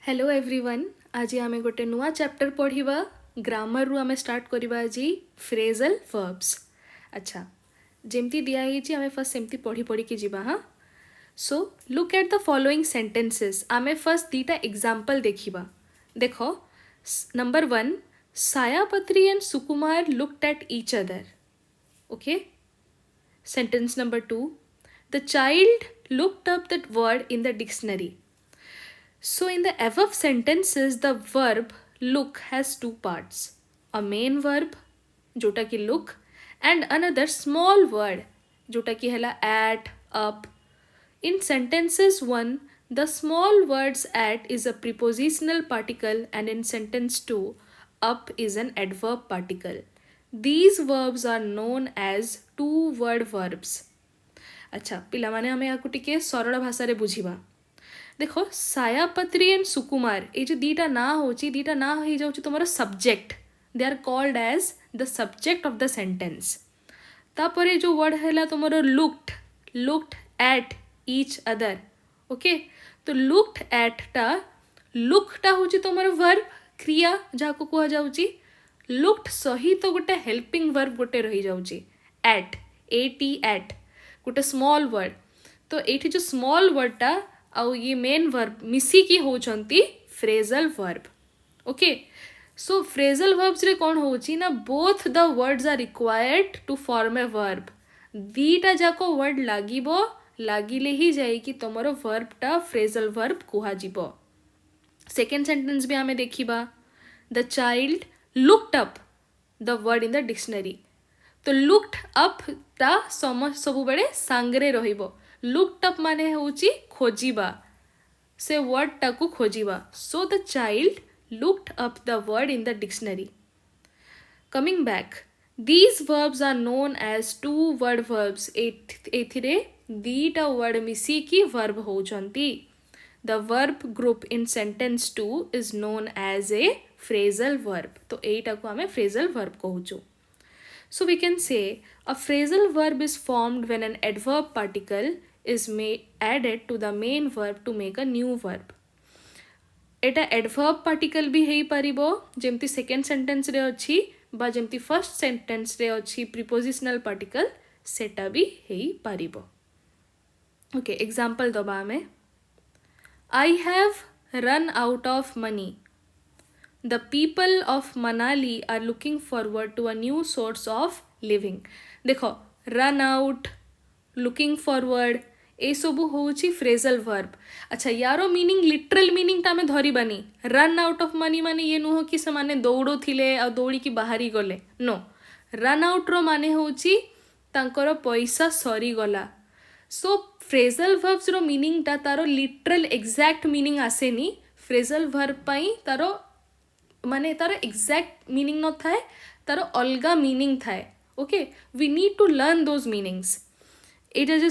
Hello everyone. आज आमे गोटे नुआ चैप्टर पढ़िबा। ग्रामर रु आमे स्टार्ट करिबा आज फ्रेजल वर्ब्स। अच्छा, जेमती दिया हिची आमे फर्स्ट सेमती पढ़ी पढ़ी की जिबा। हाँ, so look at the following sentences. आमे फर्स्ट दीटा एग्जांपल देखिबा। देखो, number 1, Sayapatri and Sukumar looked at each other. Okay, sentence number 2, the child looked up that word in the dictionary. So in the above sentences, the verb look has two parts. A main verb, जोटा की look, and another small word, जोटा की हला at, up. In sentences 1, the small words at is a prepositional particle, and in sentence 2, up is an adverb particle. These verbs are known as two-word verbs. अच्छा, पिला माने हमें याकु टिके सरल भाषा रे बुझिबा। देखो, सायापत्री एंड सुकुमार ये जो दीटा ना होची, दीटा ना हो जाउची तुम्हारा subject. They are called as the subject of the sentence. तापरे जो वर्ड हैला तुम्हारा looked at each other. Okay, तो लुक्ड एट टा, लुकटा होची तुम्हारा वर्ब, क्रिया जाको कुहा जाउची। लुक्ड सही तो गोटे हेल्पिंग वर्ब गोटे रही जाउची, एट, एट गोटे स्मॉल वर्ड। तो एठी जो स्मॉल वर्डटा आउ ये मेन वर्ब मिसिकी होचंती phrasal verb. Okay, so phrasal verbs रे कौन होची ना, both the words are required to form a verb. दीटा जाको वर्ड लागिबो, लागिले ही जाए कि तुमरो वर्बटा फ्रेजल वर्ब कुहा जिवो। सेकेंड सेंटेंस भी हमें देखिबा, the child looked up the word in the dictionary. तो लुक्ड अप ता सबु बेले सांगरे रहिबो। लुक्ड अप माने होची खोजिबा, से वर्ड टाकू खोजिबा। So the child looked up the word in the dictionary. Coming back, these verbs are known as two word verbs. एथिरे दीटा वर्ड मिसी की वर्ब होचंती। The verb group in sentence 2 is known as a phrasal verb. तो एटा को हमें phrasal verb कहूचु। So we can say a phrasal verb is formed when an adverb particle is added to the main verb to make a new verb. Etah adverb particle भी हेई परिबो, जेमती second sentence रे अछि बा जेमती first sentence रे अछि prepositional particle, सेटा भी हेई परिबो। Okay, example दबा हमें, I have run out of money. The people of Manali are looking forward to a new source of living. देखो, run out, looking forward, ए सबू होची फ्रेजल वर्ब। अच्छा, यारो मीनिंग लिटरल मीनिंग ता में धरी बानी। रन आउट ऑफ मनी माने ये नुह कि से माने दौड़ो थिले आ दौड़ी की बाहरी गले। नो, रन आउट रो माने होची तांकर पैसा सरी गला। सो फ्रेजल वर्ब्स रो मीनिंग ता तारो लिटरल एग्जैक्ट मीनिंग आसेनी। फ्रेजल वर्ब पाई तारो माने तारो एग्जैक्ट मीनिंग न थाए, तारो अलगा मीनिंग थाए। Okay, we need to learn those meanings. एटा जो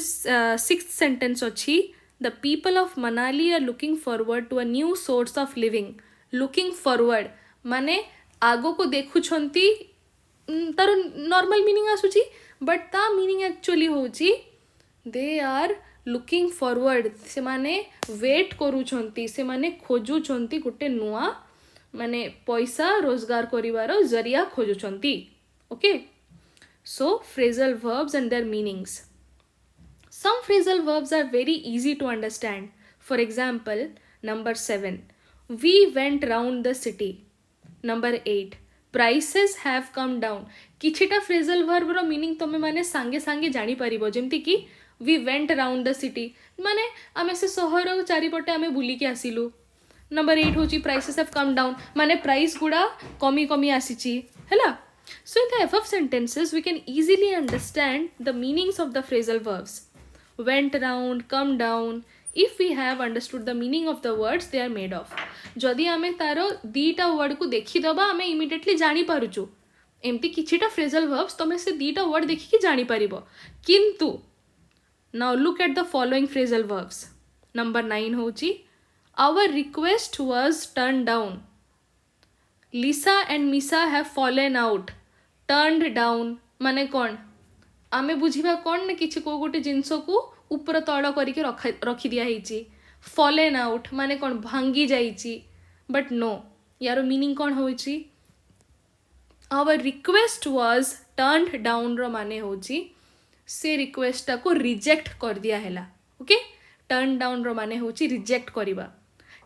सिक्स्थ सेंटेंस अछि, the people of Manali are looking forward to a new source of living. Looking forward माने आगो को देखुछंती, तारो नॉर्मल मीनिंग आसुची, बट ता मीनिंग एक्चुअली होची दे आर लुकिंग फॉरवर्ड। से माने वेट करूछंती, से माने खोजुछंती गोटे नुआ माने पैसा रोजगार करिवार जरिया खोजुछंती। Okay, so phrasal verbs and their meanings. Some phrasal verbs are very easy to understand. For example, number 7, we went round the city. Number 8, prices have come down. किछिटा phrasal verb रो meaning तमे माने सांगे सांगे जानी परिबो, जेमती कि we went round the city माने आमे से सहर चारिपटे आमे बुली के आसिलु। नंबर 8 होची प्राइसेस हैव कम डाउन माने प्राइस गुड़ा कमी कमी आसीची हैला। So in the above sentences we can easily understand the meanings of the phrasal verbs. Went round, come down. If we have understood the meaning of the words they are made of. जदि आमे तारो दीटा word को देखि दबा आमे immediately जानी पारुचु। एमती किछिटा phrasal verbs तमे से दीटा वर्ड देखि कि जानी परिबो। किंतु now look at the following phrasal verbs. Number 9 होची, our request was turned down. Lisa and Misa have fallen out. Turned down माने कौन, आमे बुझिबा कौन ना किछि को गोटे जिंस को ऊपर तळ करिके रखि दिया हिची। फॉलेन आउट माने कौन भांगी जाइची बट नो यार मीनिंग कौन होइची our request was turned down रो माने होची से रिक्वेस्ट को रिजेक्ट कर दिया हैला ओके टर्न डाउन रो माने होची रिजेक्ट करिबा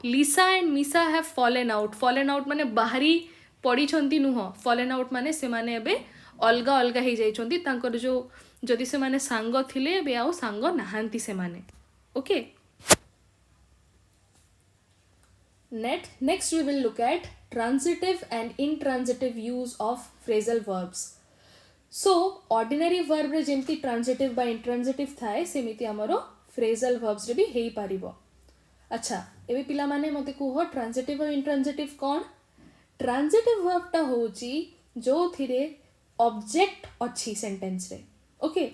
लिसा एंड मिसा हैव फॉलेन आउट माने बाहरी पड़ी छंती नुह फॉलेन आउट माने से माने एबे अलगा अलगा ही जाई छंती तांकर जो जदि से माने सांग थिले एबे आउ सांग नाहांती से माने okay next we will look at transitive and intransitive use of phrasal verbs so ordinary verb रे जेमती transitive by intransitive थाए सेमिति हमरो phrasal verbs रे भी हेई पारिबो अच्छा एबे पिला माने मते कुहो transitive और intransitive कोन transitive verb ता होची जो थिरे object अच्छी sentence रे ओके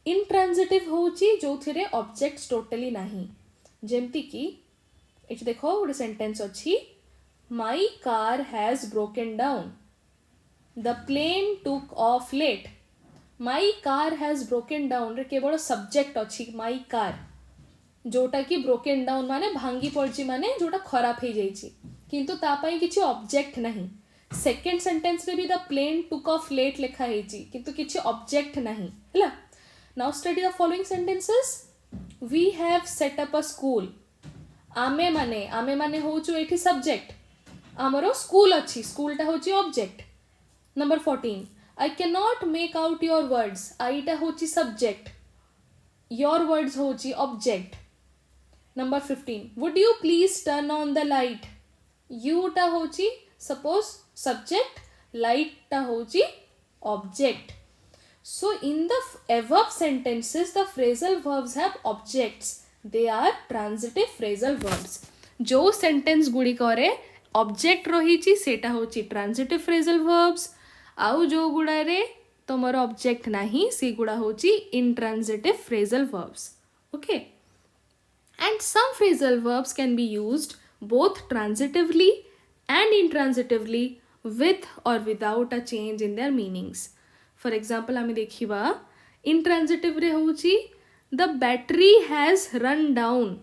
intransitive होची जो थिरे objects totally नाही जेमती की इट देखो गोटे सेंटेंस अच्छी my car has broken down the plane took off late my car has broken down रे केवल सब्जेक्ट अच्छी माई कार जोटा कि ब्रोकन डाउन माने भांगी पड़ची माने जोटा खराब हो जाइए किंतु तापाई किछि ऑब्जेक्ट नहीं सेकेंड सेंटेंस रे भी the plane took off late लिखा है किंतु किछि ऑब्जेक्ट नहीं हैला now study the following sentences we have set up a school आमे माने होचु एठी सब्जेक्ट आमरो स्कूल अच्छी स्कूल टा होची object number 14 I can not make out your words आईटा होची सब्जेक्ट योर वर्ड्स होची object number 15 would you please turn on the light you टा होची सपोज सब्जेक्ट लाइट टा होची object so in the above sentences the phrasal verbs have objects they are transitive phrasal verbs जो sentence Gudi करे object रही सेटा होची transitive phrasal verbs आउ जो गुड़ा रे तमरो object नहीं सी गुड़ा होची intransitive phrasal verbs okay and some phrasal verbs can be used both transitively and intransitively with or without a change in their meanings for example आमे देखिबा intransitive रे होची the battery has run down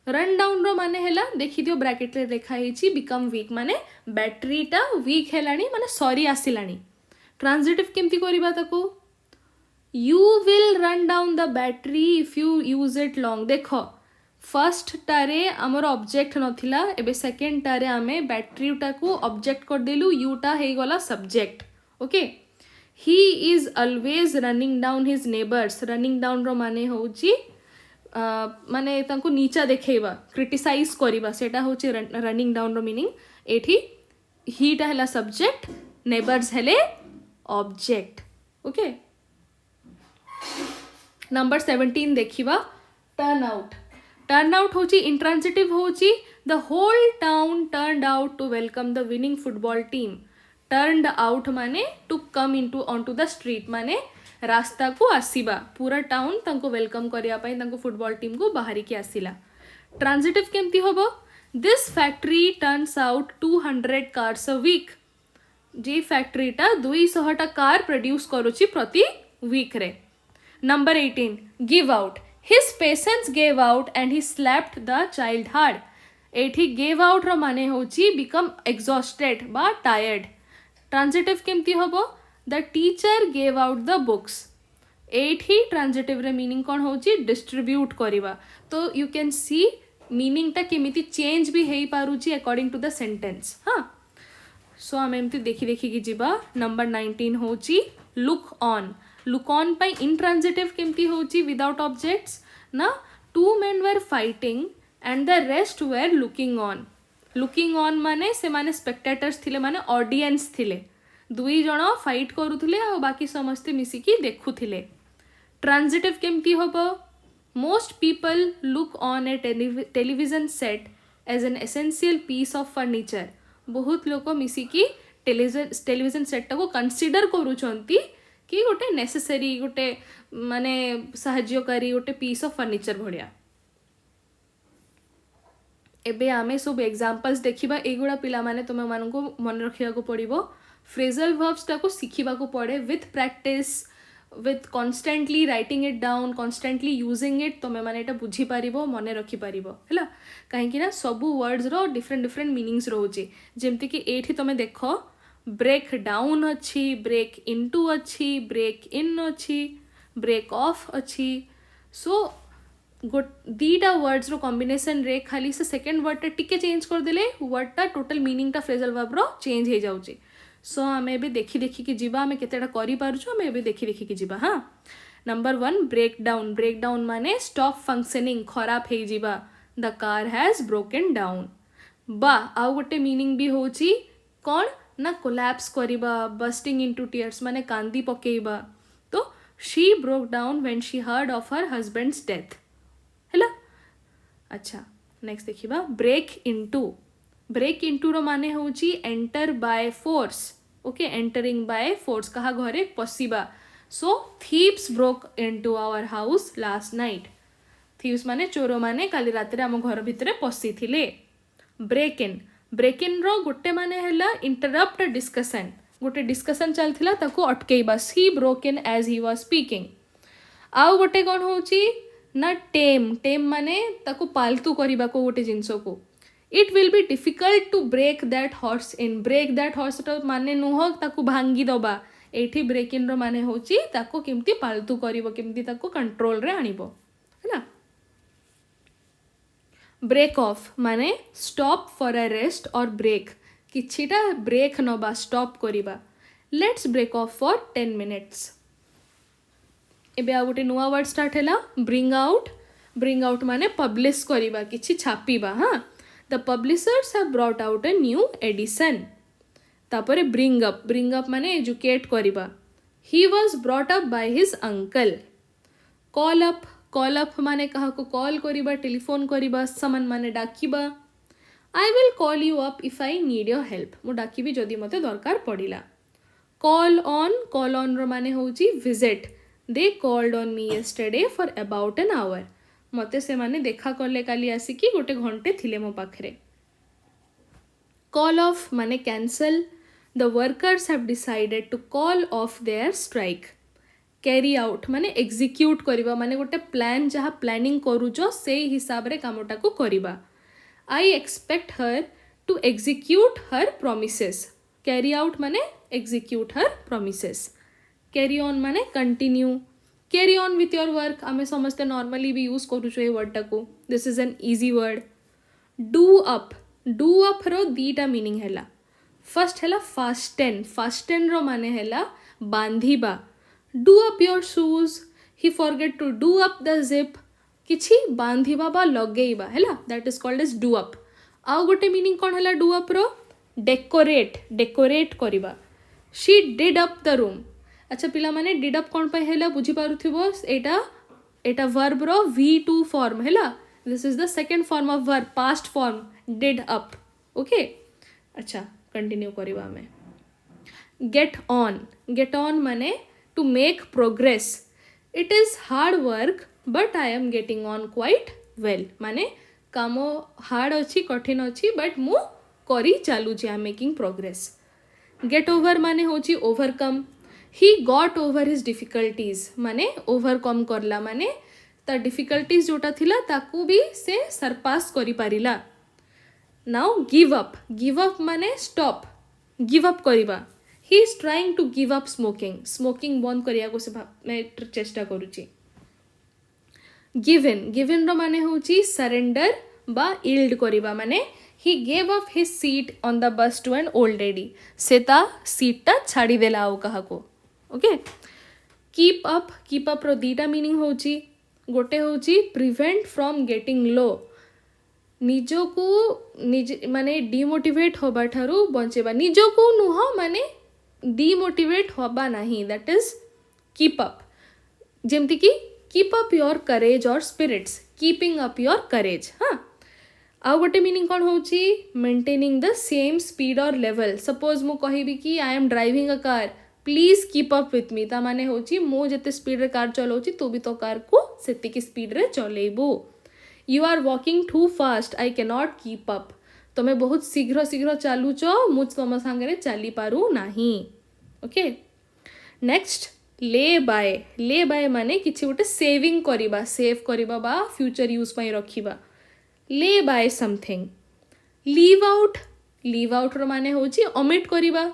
रो माने हैला देखि दियो bracket रे देखा हेची become weak माने बैटरी टा weak हेलानी माने सॉरी आसिलानी ट्रांजिटिव केमती करिबा ताको you will run down the battery if you use it long देखो फर्स्ट टारे हमर ऑब्जेक्ट नथिला एबे सेकंड टारे आमे बैटरी टा को ऑब्जेक्ट कर देलु यू टा हे गला subject okay he is always running down his neighbors running down रो माने होची माने तांको नीचा देखेबा क्रिटिसाइज करिबा सेटा होची रनिंग डाउन रो मीनिंग एठी ही टा हला सब्जेक्ट नेबर्स हेले ऑब्जेक्ट ओके नंबर 17 देखिबा टर्न आउट होची इंट्रांसिटिव होची the whole town turned out to welcome the winning football team turned out माने to come into onto the street माने रास्ता को आसीबा पूरा टाउन तांको वेलकम करिया पई तांको फुटबॉल टीम को बाहरी के आसीला ट्रांजिटिव केमती होबो this factory turns out 200 cars a week जे फैक्ट्री टा 200 टा कार प्रोड्यूस करूची प्रति वीक रे number 18 give out his patience gave out and he slapped the child hard एठी गेव आउट रो माने होची बिकम एग्जॉस्टेड बा टायर्ड ट्रांजिटिव केमती होबो the teacher gave out the books एठी ट्रांजिटिव रे मीनिंग कोन होची डिस्ट्रीब्यूट करिवा तो यू कैन सी मीनिंग ता केमिति चेंज भी हेई पारुची अकॉर्डिंग टू द सेंटेंस हां सो हम एमती देखि कि जिबा नंबर 19 होची लुक ऑन पई इंट्रांजिटिव केमती होची विदाउट ऑब्जेक्ट्स ना two men were fighting and the rest were looking on माने से माने स्पेक्टेटर्स थिले माने ऑडियंस थिले दुई जण फाइट करूथिले आ बाकी समस्ते मिसिकी देखुथिले ट्रांजिटिव केमती होबो most people look on a television set as an essential piece of furniture बहुत लोक मिसिकी टेलीविजन सेट को कंसीडर करूछंती कि गोटे नेसेसरी गोटे माने सहायकारी गोटे पीस ऑफ फर्निचर भड़िया एबे आमे सब एग्जांपल्स देखिबा एगुडा पिला माने तुम मान को मन रखिया को पड़िबो फ्रेजल वर्ब्स टा को सिखिबा को पड़े with practice with constantly writing it down, constantly using it, ତମେ ମାନେ ଏଟା ବୁଝି ପାରିବ, ମନେ ରଖି ପାରିବ ହେଲା। କାହିଁକି ନା ସବୁ words ର different meanings ରହୁଛି। ଯେମିତି କି ଏଇଠି ତମେ ଦେଖ break down ଅଛି, break into ଅଛି, break in ଅଛି, break off ଅଛି। so दीटा वर्ड्स रो कॉम्बिनेशन रे खाली से सेकेंड वर्ड टा टिके चेंज कर देले वर्ड टा टोटल मीनिंग टा फ्रेजल वर्ब रो चेंज हो जाउची। सो आमे एबे देखि देखि कि जिबा, आमे केतेटा करि पारुछु, आमे एबे देखि देखि कि जिबा। हाँ, number 1 break down. Break down माने स्टॉप फंक्शनिंग, खराब हे जिबा। The car has broken down. बा आउ गोटे मीनिंग भी होची कौन ना कोलैप्स करिबा, बस्टिंग इनटू टीयर्स माने कांदी पकेइबा। तो she broke down when she heard of her husband's death हैला। अच्छा नेक्स्ट देखिबा ब्रेक इनटू। ब्रेक इनटू रो माने होची enter by force. Okay, entering by force, कहा घरे पसिबा। So thieves broke into our house last night. Thieves माने चोर माने काली रात रे हम घर भितरे पसी थिले। Break in. ब्रेक इन रो गोटे माने हैला इंटरप्ट डिस्कशन। गोटे डिस्कशन चलथिला ताको अटकेइबा। He broke in as he was speaking. आउ गोटे कौन होची ना टेम। टेम माने ताको पालतू करिबा को गोटे जिंसो को। It will be difficult to break that horse in. Break that horse रो माने नुह ताको भांगी दबा। एठी ब्रेक इन रो माने होची ताको केमती पालतू करिवो, केमती ताको कंट्रोल रे आनिबो हैला। ब्रेक ऑफ माने स्टॉप फॉर अ रेस्ट और ब्रेक, किछिटा ब्रेक नबा, स्टॉप करिबा। Let's break off for 10 minutes. एबे आ गोटे नुआ वर्ड स्टार्ट हैला ब्रिंग आउट। ब्रिंग आउट माने पब्लिश करिबा, किछि छापिबा। हाँ, the publishers have brought out a new edition. तापरे ब्रिंग अप। ब्रिंग अप माने एजुकेट करिबा। He was brought up by his uncle. Call up. Call up माने कहा को कॉल करिबा, टेलीफोन करिबा। समन माने डाकिबा। I will call you up if I need your help. मु डाकिबी जदि मते दरकार पड़िला। Call on. कॉल ऑन रो माने होची visit. They called on me yesterday for about an hour. मते से माने देखा कले काली आसिकी गोटे घंटे थिले मो पाखरे। कॉल ऑफ माने cancel. The workers have decided to call off their strike. Carry out माने एग्जीक्यूट करिबा, माने गोटे प्लान जहाँ प्लानिंग करूचो से हिसाब रे कामटा को करिबा। I expect her to execute her promises. Carry out माने execute her promises. Carry on माने continue. Carry on with your work आमे समस्ते नॉर्मली भी यूज करूछु ए वर्ड टाको। This is an easy word. Do up. Do up रो दीटा meaning हैला। फर्स्ट हैला फास्टेन। फास्टेन रो माने हैला बांधिबा। Do up your shoes. He forget to do up the zip. किछि बांधिबा बा लगेइबा हैला, that is called as do up. आउ गोटे मीनिंग कौन हैला डू अप रो डेकोरेट। डेकोरेट करिबा। She did up the room. अच्छा पिला माने डिड अप कौन पे हैला बुझी पारुथिबो। एटा वर्ब रो V2 फॉर्म हैला। This is the second form of verb, past form did up. Okay, अच्छा कंटिन्यू करिबा हमें। Get on. गेट ऑन माने to make progress. It is hard work but I am getting on quite well. माने काम hard अच्छी, कठिन अच्छी, but मु करी चालू I am making progress. Get over माने होची overcome. He got over his difficulties माने ओवरकम करला, माने ता डिफिकल्टीज जोटा थिला ताकू भी से सरपास करी पारिला। Now give up. Give up माने स्टॉप, गिव अप करिबा। He is trying to give up smoking. Smoking बंद करिया को से चेष्टा करूची। गिवन। गिवन रो माने होची सरेंडर बा यील्ड करिबा, माने he gave up his seat on the bus to an old lady. से ता सीट ता छाड़ी देला आउ कहा को। Okay, keep up. Keep up रो दीटा मीनिंग होची। गोटे होची प्रिवेंट फ्रॉम गेटिंग लो। निजो को निज माने डिमोटिवेट होबा ठारू बंचेबा। निजो को नुह माने डिमोटिवेट होबा नहीं, दैट इज कीप अप। जेमती की कीप अप योर करेज और spirits. Keeping up your courage. हाँ, आउ गोटे मीनिंग कौन होची मेंटेनिंग द सेम स्पीड और लेवल। सपोज मु कहिबी कि I am driving a car, please keep up with me. ता माने होची मु जते स्पीड रे कार चलाउची तू भी तो कार को सेतिकी स्पीड रे चलेबू। You are walking too fast, I can not keep up. तमे बहुत शीघ्र शीघ्र चालुच, मु तुम सांगे चली पारू नाही। ओके, नेक्स्ट ले बाय माने किछि गोटे सेविंग करिबा सेव करिबा बा फ्यूचर यूज पई रखिबा lay by something leave out रो माने होची ओमिट करिबा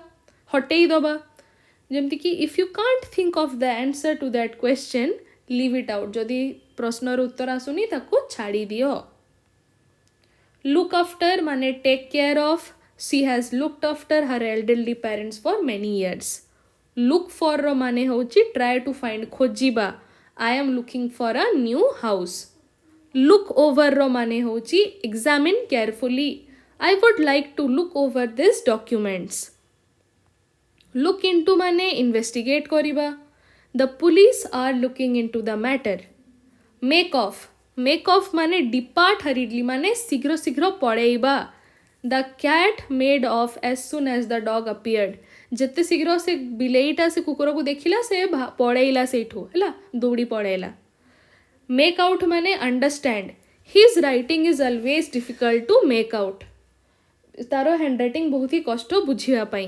हटेई दबा जेमति कि if you can't think of the answer to that question leave it out जदि प्रश्नर उत्तर आसुनी ताको छाड़ी दियो लुक आफ्टर माने take care of she has looked after her elderly parents for many years look for रो माने होची ट्राई टू फाइंड खोजिबा I am looking for a new house look over रो माने होची examine carefully I would like to look over this documents look into माने investigate करिबा the police are looking into the matter make off माने depart hurriedly माने शीघ्र शीघ्र पड़ेइबा the cat made off as soon as the dog appeared जिते शीघ्र से बिलेईटा से कुकुर को देखिला से पड़ेइला सेठू है दौड़ी पड़ेला मेक आउट माने understand his writing is always difficult to make out तार हैंडराइटिंग बहुत ही कष्ट बुझापी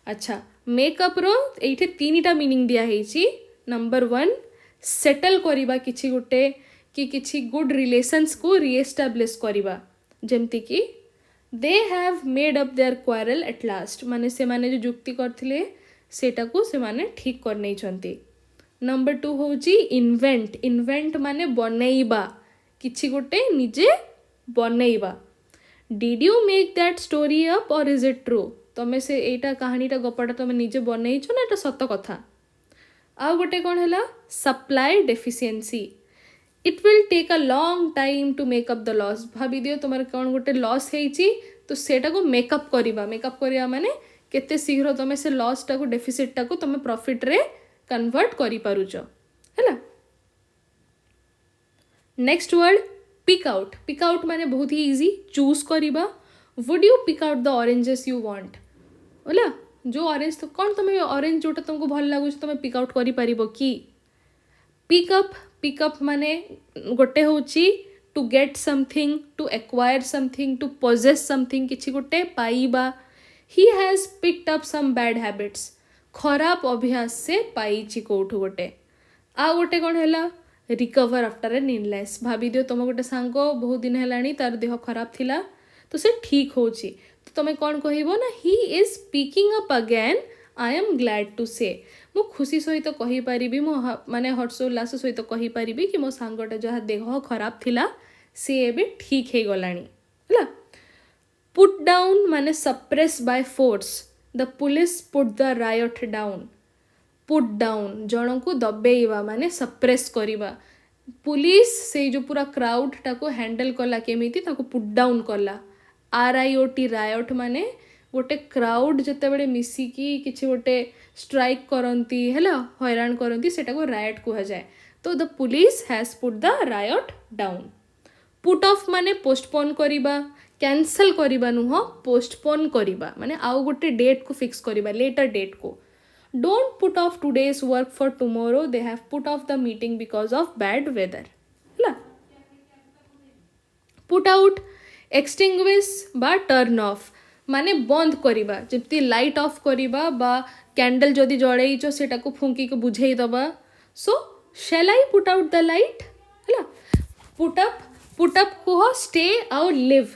अच्छा मेकअप रो ये तीन मीनिंग दिखाई नंबर 1 सेटल करिबा किछि गोटे कि किछि गुड रिलेशंस को रीएस्टाब्लिश करिबा जेमति कि they have made up their quarrel at last माने से माने जो जुक्ति करथिले सेटा को से माने ठीक कर नै छंती नंबर 2 होची इन्वेंट माने बनेइबा किछि गोटे निजे बनेइबा did you make that story up or is it true तमें से एटा कहानीटा गपटा तुम निजे बनईछ ना एटा सत कथा आ गोटे कौन है supply deficiency it will take a long time to make up the loss भाभी दियो तुम कौन गोटे लॉस है तो सेटा को मेकअप करिबा माने केते शीघ्र तुम से लॉस टा को डेफिसिट टा को तुम प्रॉफिट रे कन्वर्ट करि पारुछ हैला नेक्स्ट वर्ड पिक आउट माने बहुत ही इजी चूज करिबा would you pick out the oranges you want बोला जो ऑरेंज तो कौन तुम्हें ऑरेंज जोटा तुमको भल लगुच तुम पिक आउट करि परिबो कि पिकअप माने गोटे होची to get something to acquire something to possess something किछि गोटे पाइबा he has picked up some bad habits खराब अभ्यास से पाइछि कोठु गोटे आ गोटे कौन हैला रिकवर आफ्टर एन इलनेस भाभी दियो तुम गोटे सांग बहुत दिन हेलानी तार देह खराब थिला तो से ठीक होची तो तुम्हें कौन कहबो ना he is speaking up again I am glad to say मु खुशी सहित कहि परिबी मो माने हर्षोल्लास सहित कहि परिबी कि मो सांगटा जहा देह खराब थिला से एबे ठीक हे गलानी हला पुट डाउन माने suppress by force the police put the right down put down जन को दबेइबा माने सप्रेस करिबा पुलिस से जो पूरा क्राउड टाको हैंडल कला केमिति ताको पुट डाउन कला RIOT रायट माने गोटे क्राउड जते बड़े मिसिकी किछि गोटे स्ट्राइक करंती हैला हैरान करंती सेटा को रायट कुहा जाए तो the police has put the right down put off माने पोस्टपोन करिबा कैंसल करिबा नुह पोस्टपोन करिबा माने आउ गोटे डेट को फिक्स करिबा लेटर डेट को don't put off today's work for tomorrow they have put off the meeting because of bad weather हैला पुट आउट एक्सटिंग्विश बा टर्न ऑफ माने बंद करिबा जेमती लाइट ऑफ करिबा बा कैंडल जदि जळैचो सेटा को फुंकी को बुझेई दबा so shall I put out the light हैला पुट अप को stay or live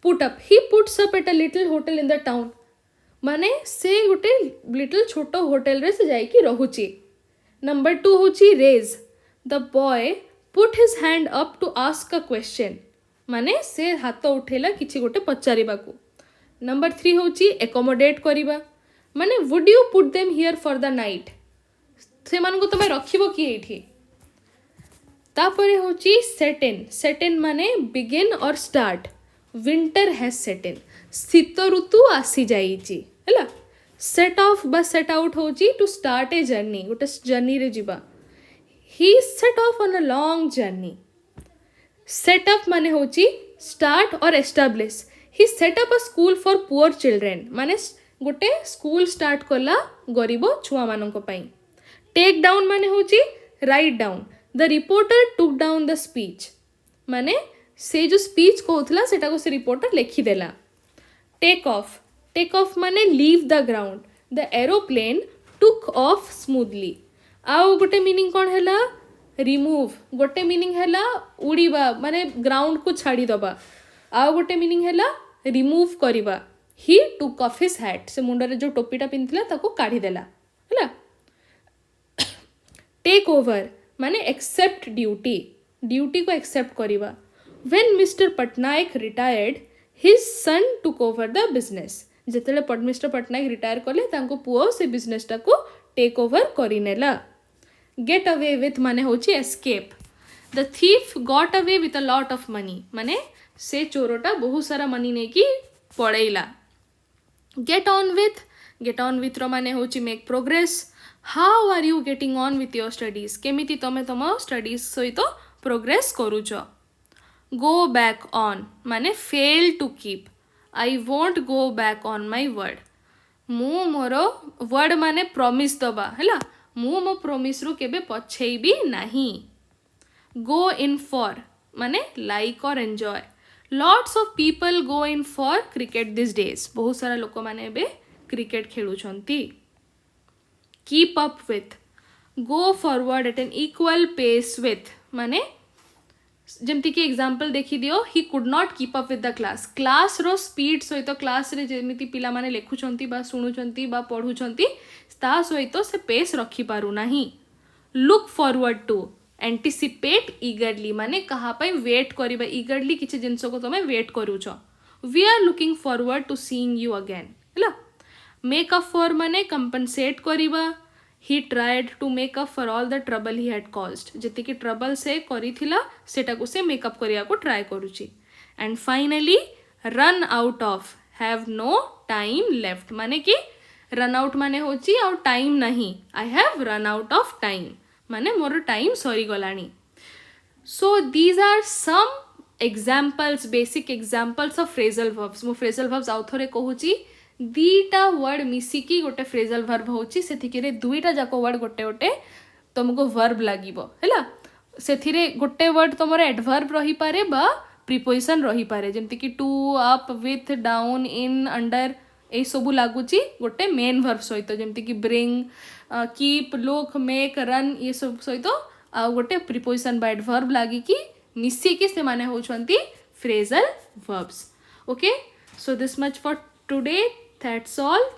put up he puts up at a little hotel in the town माने से गोटे लिटिल छोट होटल रे से जाई की रहुची नंबर 2 होची raise the boy put his hand up to ask a question माने से हाथ उठेला किछि गोटे पचारिबा को नंबर 3 होची एकोमोडेट करिबा माने would you put them here for the night से मान को तमे रखिबो कि एठी तापरे होची सेट इन माने begin or start winter has set in शीत ऋतु आसी जाईची हैला सेट ऑफ बा सेट आउट होची टू स्टार्ट ए जर्नी गोटे जर्नी रे जिबा he set off on a long journey set up माने होची start or establish he set up a school for poor children माने गोटे स्कूल स्टार्ट कला गरीब छुआ मानक पई टेक डाउन माने होची write down the reporter took down the speech माने से जो स्पीच कहउथला सेटा को से रिपोर्टर लिखि देला टेक ऑफ माने leave the ground the aeroplane took off smoothly आउ गोटे मीनिंग कौन हैला रिमूव गोटे मीनिंग हैला उड़ीबा माने ग्राउंड को छाड़ी दबा आउ गोटे मीनिंग हैला रिमूव करिबा he took off his hat से मुंडरे जो टोपीटा पिंधिला ताको काढ़ी देला हैला टेक ओवर माने एक्सेप्ट ड्यूटी को एक्सेप्ट करिबा when Mr Patnaik retired his son took over the business जेतेले मिस्टर पटनायक रिटायर कले तांको पुओ से बिजनेसटा को टेक ओवर करिनेला गेट अवे विथ माने होची escape the thief got away with a lot of money माने से चोरोटा बहुत सारा मनी नेकी पड़ेला गेट ऑन विथ रो माने होची make progress how are you getting on with your studies केमिति तमे तम स्टडीज सहित प्रोग्रेस करूच गो बैक ऑन माने fail to keep I won't go back on my word मु मोर वर्ड माने प्रॉमिस दबा हैला मु मो प्रॉमिस रु केबे पछेइबी नाही गो इन फॉर माने like or enjoy lots of people go in for cricket this days बहुत सारा लोक माने एबे क्रिकेट खेलुछंती keep up with go forward at an equal pace with माने जमती कि एग्जांपल देखि दियो he could not keep up with the class रो स्पीड सहित क्लास रे जेमिति पिला माने लेखुछंती बा सुनुछंती बा पढुछंती ता सहित से पेस रखी पारु नाही look forward to anticipate eagerly माने कहा पाई वेट करिबा ईगरली किछि जिंस को तमे वेट करूछ we are looking forward to seeing you again हैला मेक अप फॉर माने कंपनसेट करिबा he tried to make up for all the trouble he had caused जति कि ट्रबल से करिथिला सेटा को से मेकअप करिया को ट्राई करूची and finally run out of have no time left माने कि रन आउट माने होची और टाइम नहीं I have run out of time माने मोर टाइम सरी गलानी so these are some examples basic examples of phrasal verbs मो फ्रेजल वर्ब्स आउ थरे कहूची दीटा वर्ड मिसिकी गोटे फ्रेजल वर्ब होची सेथिके दुईटा जाको वर्ड गोटे गोटे तुमको वर्ब लागिबो हैला सेथिरे गोटे वर्ड तुमर एडवर्ब रही पारे बा प्रीपोजिशन रही पारे जेमति कि to up with down in under ए सबू लगुच गोटे मेन वर्ब सहित जमती कि bring keep look make run ये सब सहित आ गोटे प्रीपोजिशन बा एडवर्ब लागिकी मिसिकी से माने होछंती phrasal verbs okay so this much for today that's all